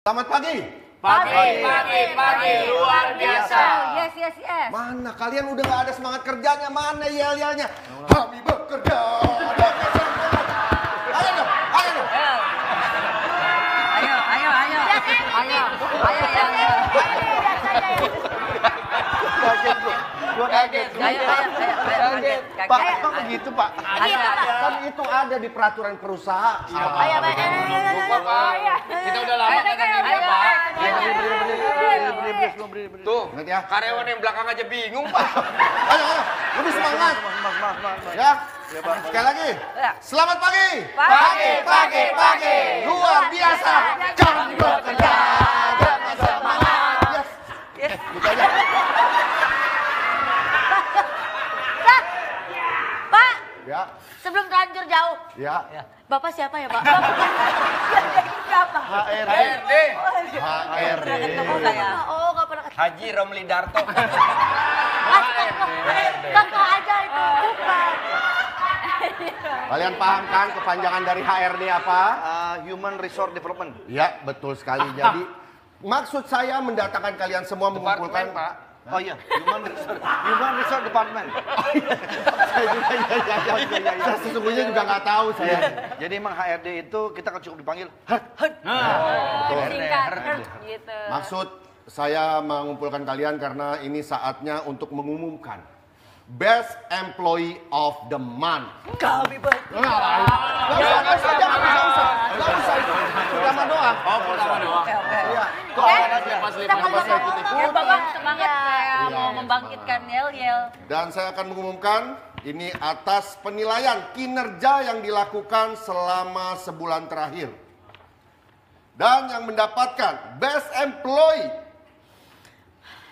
Selamat pagi. Pagi, luar biasa. Yes. Mana kalian udah gak ada semangat kerjanya? Mana yel-yelnya? Kami bekerja. Ayo dong. Ayo. Kaget. Pak, kok begitu Pak? Ada. Kan itu ada di peraturan perusahaan. Lupa Pak. Kita udah lama kagak ngeliat Pak. Tuh, Ingat ya. karyawan yang belakang aja bingung Pak. Ayo, lebih semangat. Ya. Sekali lagi. Selamat pagi. Pagi. Luar biasa. Kami bekerja dengan semangat. Yes. Gitu aja. Pak, Ya. sebelum terlanjur jauh, Ya. Bapak siapa ya Pak? Jadi siapa? HRD. Pernah ketemu saya. Oh, nggak pernah ketemu. Haji Romli Darto. Contoh aja itu, bukan. Kalian paham kan kepanjangan dari HRD apa? Human Resource Development. Ya, betul sekali. Jadi maksud saya mendatangkan kalian semua mengumpulkan Departemen Pak. Oh iya, Human Resource Department. Saya sesungguhnya juga nggak tahu saya. Jadi emang HRD itu kita kan cukup dipanggil. Singkat, gitu. Maksud saya mengumpulkan kalian karena ini saatnya untuk mengumumkan Best Employee of the Month. Kami Nggak usah. Pertama doang. Pertama doang. Iya. Ya Bapak semangat saya mau membangkitkan yel-yel. Dan saya akan mengumumkan ini atas penilaian kinerja yang dilakukan selama sebulan terakhir. Dan yang mendapatkan Best Employee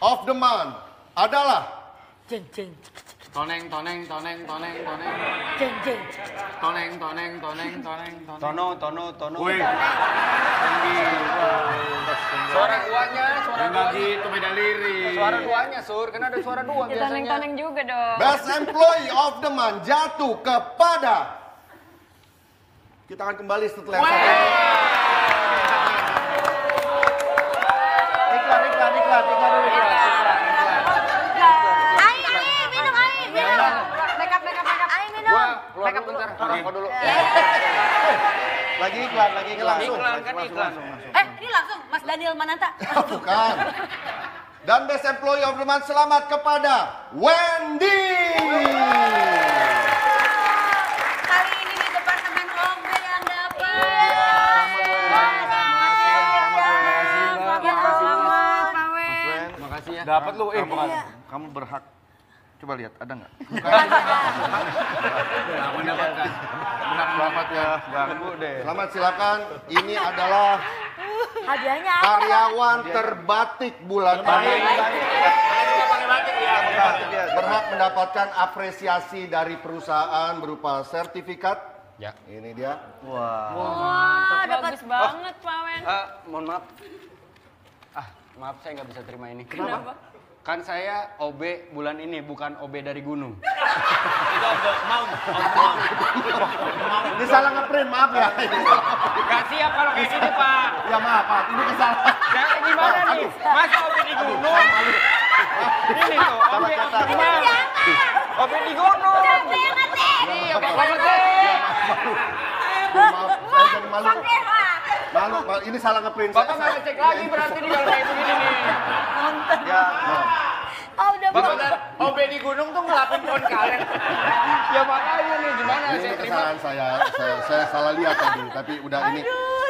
of the Month adalah Jeng. Toneng. Jeng. Toneng. Tono. Wih. Suara duanya, Enggak gitu, beda lirik. Suara duanya, Sur. Kan ada suara dua biasanya. Toneng-toneng juga dong. Best Employee of the Month jatuh kepada. Kita akan kembali setelah yang satu. Iklan dulu. Minum. Make up. Minum. Gua keluar dulu bentar. Rokok dulu. Lagi iklan. Langsung. Iklan. Ini langsung Mas Daniel Mananta. Bukan. Dan Best Employee of the Month selamat kepada Wendy. Kali ini di Departemen OB yang dapat. Makasih ya. Dapat lu, Kamu berhak. Coba lihat, ada nggak? Mendapatkan. Selamat ya. Ganggu deh. Selamat silakan. Ini adalah Hadiahnya apa? karyawan terbatik bulan ini. Berhak mendapatkan apresiasi dari perusahaan berupa sertifikat. Ya. Ini dia. Wah, dapat banget Pak Wen. Mohon maaf. Maaf saya nggak bisa terima ini. Kenapa? Kan saya OB bulan ini, bukan OB dari gunung. Ini salah ngeprint, maaf ya. Gak siap kalau kayak gini, Pak. Ya maaf, Pak. Ini kesalahan. Saya gimana nih? Masa OB di gunung? Ini tuh, OB di mana? OB di gunung. Iya, Pak Ngerti. Maaf, saya jadi malu. Malu, ini salah ngeprint. Bapak nggak ngecek lagi berarti nih kalau kayak begini nih. Ya, Oh, udah Bapak OB di gunung tuh ngelapin pohon karet. Ya makanya nih, gimana Ini saya terima? kesalahan saya salah lihat tadi, tapi udah ini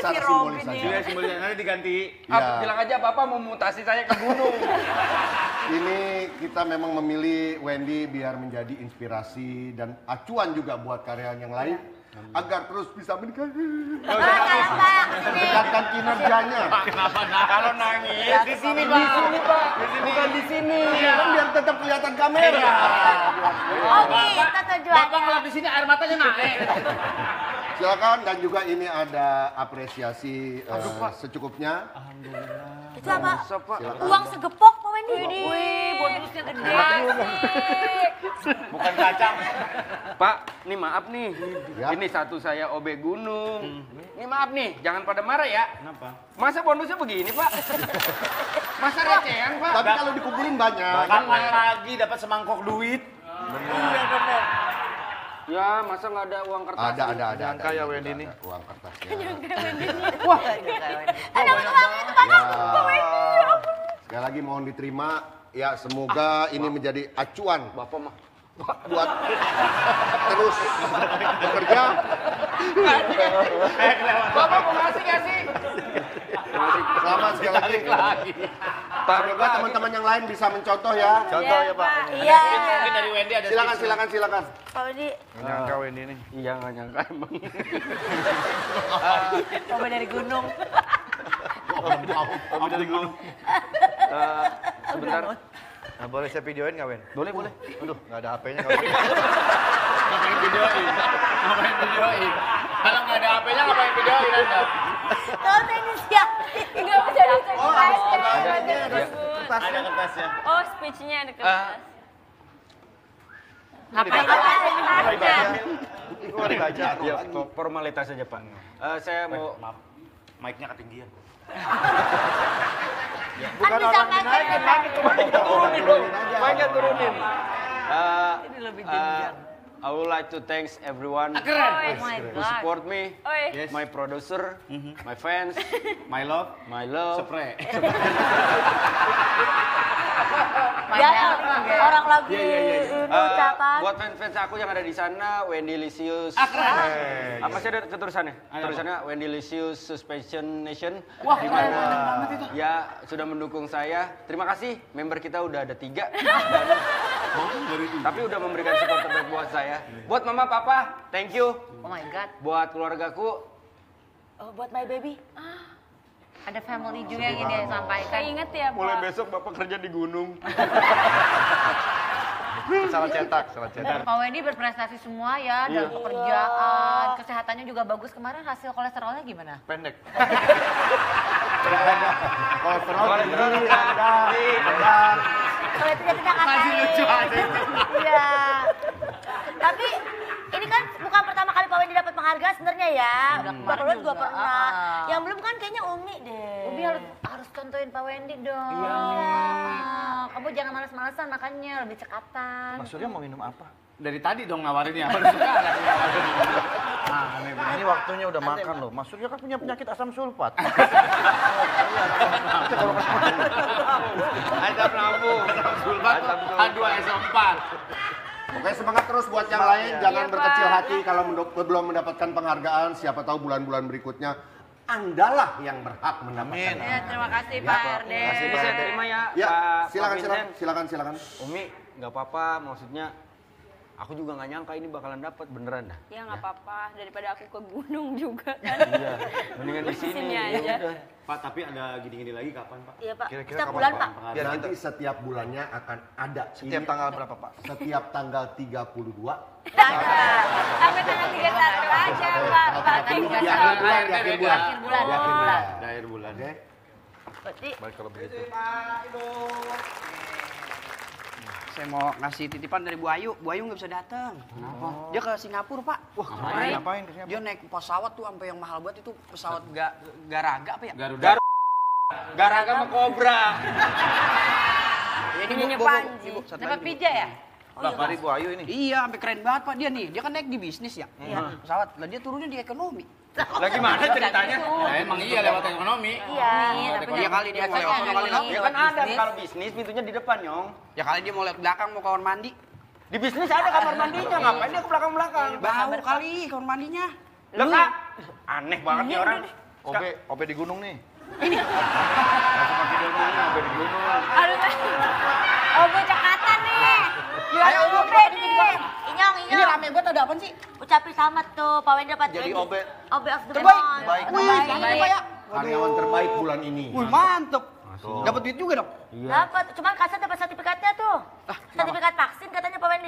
secara simbolis saja. Iya, simbolnya nanti diganti. Ya. Bilang aja Bapak mau mutasi saya ke gunung. Ini kita memang memilih Wendy biar menjadi inspirasi dan acuan juga buat karyawan yang lain agar terus bisa meningkatkan kinerjanya. Kenapa nah? Kalau nangis Di sini Pak. Bukan di sini, kan biar tetap kelihatan kamera. Oh, kita tujuannya. Bapak ngelap di sini air matanya naik. Silakan, dan juga ini ada apresiasi secukupnya. Itu apa? Pak. Uang segepok Pak Wendy. Wih, bonusnya gede. Bukan kacang. Pak, nih maaf nih. Ya. Ini satu saya OB Gunung. Ini maaf nih, jangan pada marah ya. Kenapa? Masa bonusnya begini, Pak? Masa recehan, Pak? Tapi kalau dikumpulin banyak. Kapan lagi dapat semangkok duit? Ya, masa nggak ada uang kertas? Ada. Nyangka ya, Wendy Ada nih. uang kertasnya. Wah, ada uang itu banyak. Ya. Sekali lagi mohon diterima. Ya, semoga ini menjadi acuan Bapak mah. buat terus bekerja. Bapak mau ngasih nggak sih? Selamat sekali lagi. Semoga teman-teman yang lain bisa mencontoh ya. Contoh ya, Pak. Iya. Mungkin dari Wendy ada Silakan. Pak Wendy, Nyangka Wendy nih. Iya, nggak nyangka emang. OB dari gunung. Obi dari gunung. Sebentar. Nah, boleh saya videoin nggak, Wen? Boleh. Aduh, nggak ada HP-nya. Ngapain videoin? Kalau nggak ada HP-nya ngapain videoin Anda? Kalau ini siapa? Enggak bisa Ada kertasnya. Oh, speech-nya ada kertas. Kok ada kaca? Ya, formalitas saja, Pak. Saya mau Maaf, mic-nya ketinggian. Kan bisa pakai. Mainnya turunin. Ini lebih jenjang. I would like to thanks everyone Oh my who God. support me, Oi. Yes. my producer, my fans, My love, my love. spray. Ya, orang lagi ucapan. Buat fans-fans aku yang ada di sana, Wendy Lisius. Apa sih ada ketulisannya? Tulisannya Wendy Lisius Suspension Nation. Wah, di keren mana banget itu. ya sudah mendukung saya. Terima kasih, member kita udah ada 3. Tapi udah memberikan support terbaik buat saya. Buat mama, papa, thank you. Oh my God. Buat keluargaku, Oh, buat my baby. Ada family juga yang ingin dia sampaikan. Ingat ya, Pak. mulai besok bapak kerja di gunung. Salah cetak. Pak Wendy berprestasi semua ya dalam pekerjaan, kesehatannya juga bagus. Kemarin hasil kolesterolnya gimana? Pendek. Kolesterol tinggi, Kalau itu dia tidak Masih lucu aja itu. Iya. Tapi ini kan bukan pertama kali Pak Wendy dapat penghargaan sebenarnya ya. Udah kemarin juga pernah. Yang belum kan kayaknya Umi deh. Umi harus contohin Pak Wendy dong. Iya. Kamu jangan malas-malasan makannya, lebih cekatan. Mas Surya mau minum apa? Dari tadi dong nawarinnya. Baru sekarang. Aneh banget. Ini waktunya udah makan loh. Mas Surya kan punya penyakit asam sulfat. Asam lambung. Sulfat H2SO4. Oke, semangat terus buat yang lain. Jangan berkecil hati kalau belum mendapatkan penghargaan. Siapa tahu bulan-bulan berikutnya Andalah yang berhak mendapatkan. Ya, terima kasih Pak RD. Bisa terima ya, Ya, Pak silakan. Vincent. Umi, nggak apa-apa. Maksudnya, aku juga nggak nyangka ini bakalan dapat beneran dah. Ya nggak apa-apa, daripada aku ke gunung juga kan. Iya, mendingan di sini. Sini Ya aja. udah. Pak, tapi ada gini-gini lagi kapan, Pak? Iya Pak, Kira-kira setiap kapan, bulan Pak? Pak. Biar Nanti setiap bulannya akan ada. Setiap Ini tanggal berapa, Pak? Setiap tanggal 32. Sampai tanggal 31 aja, Pak. Pak, Di tanggal akhir bulan, 31. di akhir bulan. Akhir bulan. Di akhir bulan. Di akhir bulan. Oke. Berarti Baik kalau begitu. Saya mau ngasih titipan dari Bu Ayu. Bu Ayu nggak bisa datang. Kenapa? Dia ke Singapura, Pak. Wah, Ngapain ke Singapura? Dia naik pesawat tuh sampai yang mahal banget itu pesawat Garaga apa ya? Garuda. Garaga sama kobra. Ini Punyanya Bu, Panji. Ibu, satu dapat lagi, Bu. pija ya? Dari Bu Ayu ini. Iya, sampai keren banget Pak dia nih. Dia kan naik di bisnis ya. Pesawat. Lah dia turunnya di ekonomi. Lagi mana ceritanya? Nah, emang iya lewat ekonomi. Iya. Dia kali dia mau biasanya lewat ada kali ini. Ya kan ada kalau bisnis pintunya di depan, Nyong. Ya kali dia mau lewat belakang mau kamar mandi. Di bisnis ada kamar mandinya, ngapain dia ke belakang-belakang? Bau kali kamar mandinya. Lah, Kak. Aneh banget nih orang. OB di gunung nih. Aduh, oh gue cekatan nih. Ayo OB nih. Inyong. Ini rame banget ada apa sih? Ucapin selamat tuh Pak Wendy dapat Jadi ini. OB OB of the Terbaik. month. Baik. Wih, selamat ya Pak ya. Karyawan terbaik bulan ini. Wih, mantep. Dapat duit juga dong. Dapat, cuman kasih dapat sertifikatnya tuh. Sertifikat vaksin katanya Pak Wendy.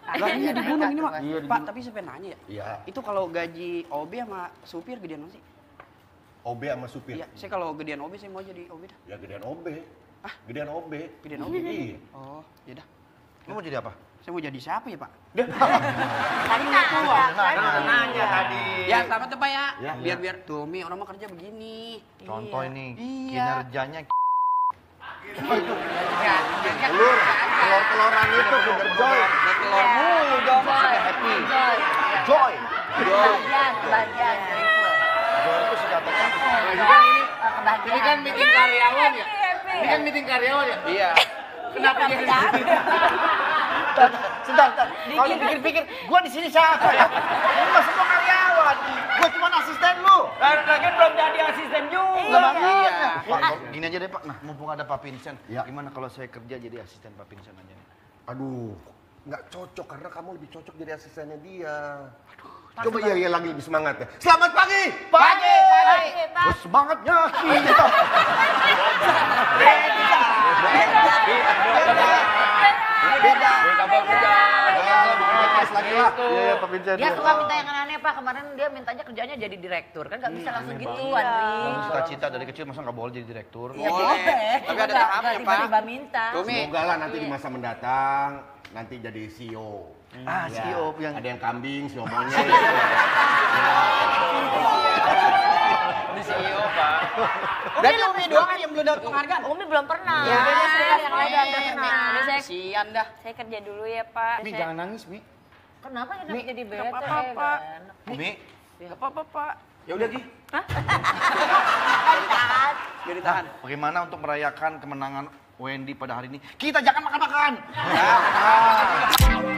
Lah iya di gunung ini, Mak. Pak, tapi saya pengen nanya ya. Iya. Itu kalau gaji OB sama supir gedean mana sih? OB sama supir. Iya, saya kalau gedean OB saya mau jadi OB dah. Ya gedean OB. Gedean OB. Gedean OB? Iya. Oh, yaudah. Lu mau jadi apa? Saya mau jadi siapa ya, Pak? Tadi Nanya tadi. Ya, selamat tuh, Pak ya. Ya, Biar tuh, Mi, orang mau kerja begini. Contoh ini, Iya. kinerjanya Telur-teloran itu Kinder Joy. Telur mulu dong. happy. Joy. Joy. Bagian. Joy itu sejatinya. Ini kan meeting karyawan ya? Ini kan meeting karyawan ya? Iya. Kenapa dia Sebentar. Kalau dipikir-pikir, gua di sini siapa ya? Lu mah semua karyawan. Gua cuma asisten lu. Lagi belum jadi asisten juga. Iya. Pak, gini aja deh Pak. Nah, mumpung ada Pak Vincent. Ya. Gimana kalau saya kerja jadi asisten Pak Vincent aja nih? Aduh, nggak cocok karena kamu lebih cocok jadi asistennya dia. Coba iya lagi lebih semangat ya. Selamat pagi. Pagi. Gua semangatnya kita. Beda. Pas lagi lah. Iya, Pak Vincent. Dia suka minta yang aneh-aneh, Pak. Kemarin dia mintanya kerjanya jadi direktur. Kan nggak bisa langsung gitu, Andri. Kamu cita-cita dari kecil masa nggak boleh jadi direktur? Ya Boleh. boleh. Tapi ada tahapnya, Pak. Tiba-tiba minta. Tuh, Mi. Semoga lah nanti di masa mendatang nanti jadi CEO. Ah, Ya, CEO yang ada yang kambing, CEO monyet. Ini CEO, Pak. Berarti Umi doang yang belum dapat penghargaan? Umi belum pernah. Ya, Saya yang lain udah Mi. pernah. Ini saya Kasian dah. saya kerja dulu ya, Pak. Mi Saya- jangan nangis, Mi. Kenapa kita jadi bete? apa-apa, Pak. Mi, Gak apa-apa, Pak. ya udah Gi. Biar ditahan. Bagaimana untuk merayakan kemenangan Wendy pada hari ini? Kita jangan makan-makan. Ya.